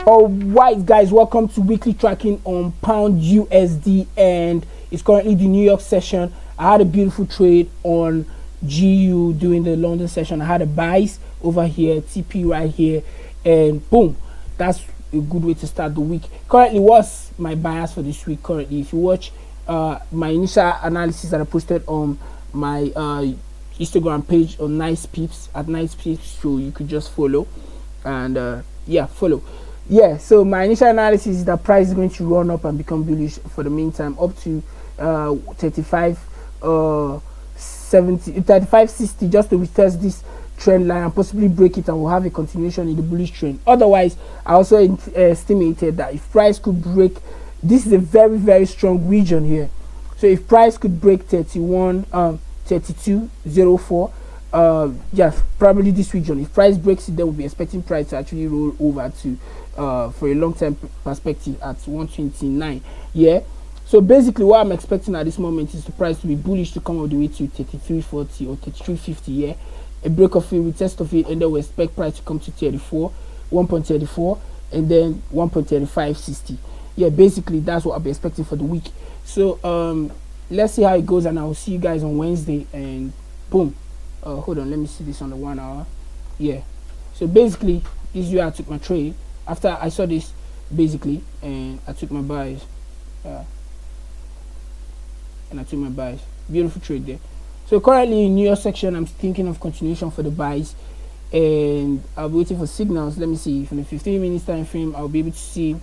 All right, guys, welcome to weekly tracking on pound USD, and it's currently the New York session. I had a beautiful trade on GU during the London session. I had a buys over here, TP right here, and boom, that's a good way to start the week. Currently, what's my bias for this week? Currently, if you watch my initial analysis that I posted on my Instagram page on Nice Peeps at Nice Peeps, so you could just follow and yeah, follow. Yeah, so my initial analysis is that price is going to run up and become bullish for the meantime up to 35.60 just to retest this trend line and possibly break it, and we'll have a continuation in the bullish trend. Otherwise, I also estimated that if price could break, this is a very strong region here, so if price could break 32.04, yeah, probably this region, if price breaks it, then we'll be expecting price to actually roll over to for a long-term perspective at 129. Yeah, so basically what I'm expecting at this moment is the price to be bullish to come all the way to 33.40 or 33.50. yeah, a break of it, retest of it, and then we expect price to come to 1.34, and then 1.3560. yeah, basically that's what I'll be expecting for the week. So let's see how it goes, and I'll see you guys on Wednesday. And boom, hold on, let me see this on the 1 hour. Yeah, so basically this is where I took my trade after I saw this, basically, and I took my buys. And I took my buys. Beautiful trade there. So currently in New York section, I'm thinking of continuation for the buys, and I'll be waiting for signals. Let me see, from the 15 minutes time frame, I'll be able to see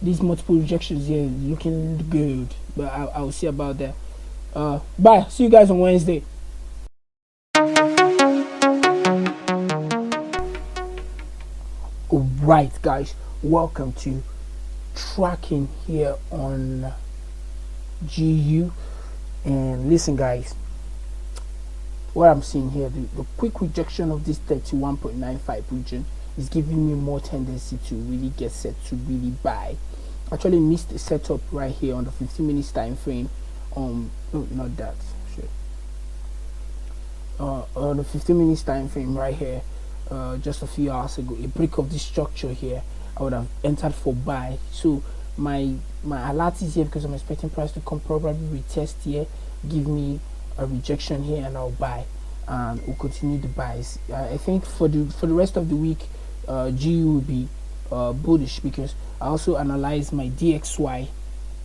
these multiple rejections here looking good, but I'll see about that. Bye, see you guys on Wednesday. Right, guys, welcome to tracking here on GU. And listen, guys, what I'm seeing here, the quick rejection of this 31.95 region is giving me more tendency to really get set to really buy. Actually missed the setup right here on the 15 minutes time frame. No, not that shit. On the 15 minutes time frame right here, just a few hours ago, a break of this structure here, I would have entered for buy. So my alert is here because I'm expecting price to come, probably retest here, give me a rejection here, and I'll buy, and we'll continue the buys. I think for the rest of the week, GU will be bullish, because I also analyzed my DXY,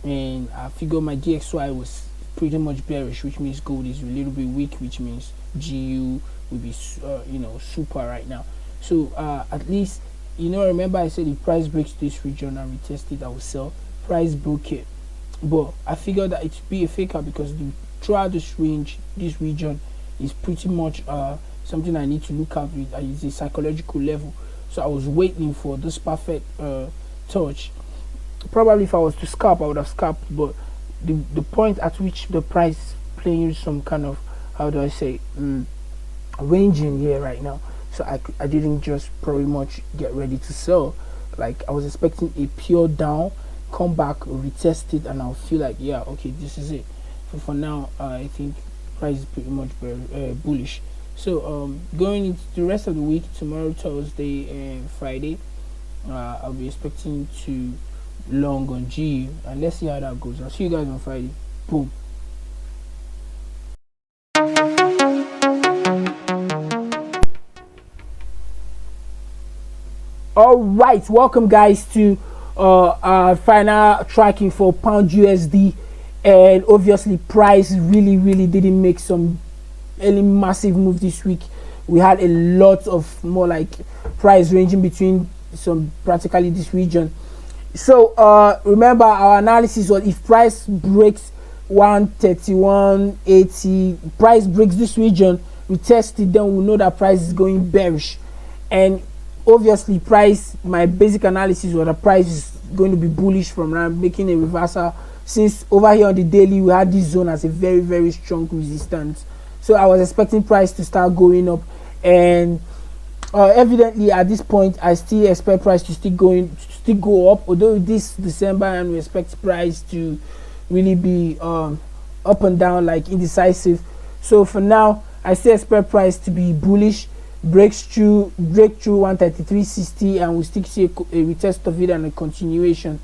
and I figured my DXY was pretty much bearish, which means gold is a little bit weak, which means GU will be super right now. So at least, remember I said if price breaks this region and retest it, I will sell. Price broke it, but I figured that it would be a faker, because throughout this range, this region is pretty much something I need to look at with. It's a psychological level, so I was waiting for this perfect touch. Probably if I was to scalp, I would have scalped, but the point at which the price playing some kind of, how do I say, ranging here right now, so I didn't just pretty much get ready to sell. Like, I was expecting a pure down, come back, retest it, and I'll feel like, yeah, okay, this is it. For now, I think price is pretty much very bullish. So going into the rest of the week, tomorrow, Thursday, and Friday, I'll be expecting to long on GU, and let's see how that goes. I'll see you guys on Friday. Boom. All right, welcome guys to our final tracking for pound USD, and obviously price really didn't make any massive move this week. We had a lot of more like price ranging between practically this region. So remember our analysis was if price breaks 131.80, price breaks this region, we test it, then we'll know that price is going bearish. And obviously price, my basic analysis was the price is going to be bullish from now, making a reversal, since over here on the daily we had this zone as a very strong resistance. So I was expecting price to start going up, and evidently at this point I still expect price to still go up, although this December and we expect price to really be up and down, like indecisive. So for now I still expect price to be bullish, breaks through 133.60, and we still see a retest of it and a continuation.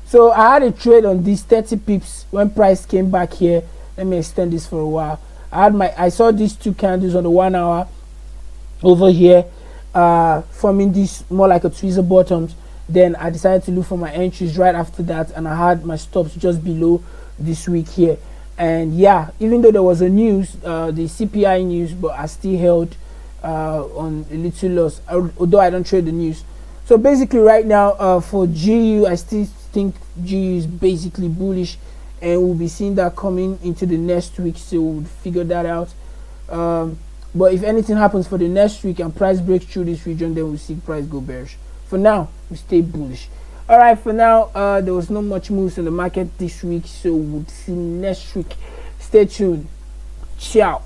So I had a trade on this 30 pips when price came back here. Let me extend this for a while. I saw these two candles on the 1 hour over here, forming this more like a tweezer bottoms. Then I decided to look for my entries right after that, and I had my stops just below this week here. And yeah, even though there was a news, the CPI news, but I still held on a little loss, although I don't trade the news. So basically right now, for GU, I still think GU is basically bullish, and we'll be seeing that coming into the next week, so we'll figure that out. But if anything happens for the next week and price breaks through this region, then we'll see price go bearish. For now, we stay bullish. All right, for now, there was not much moves in the market this week, so we'll see next week. Stay tuned. Ciao.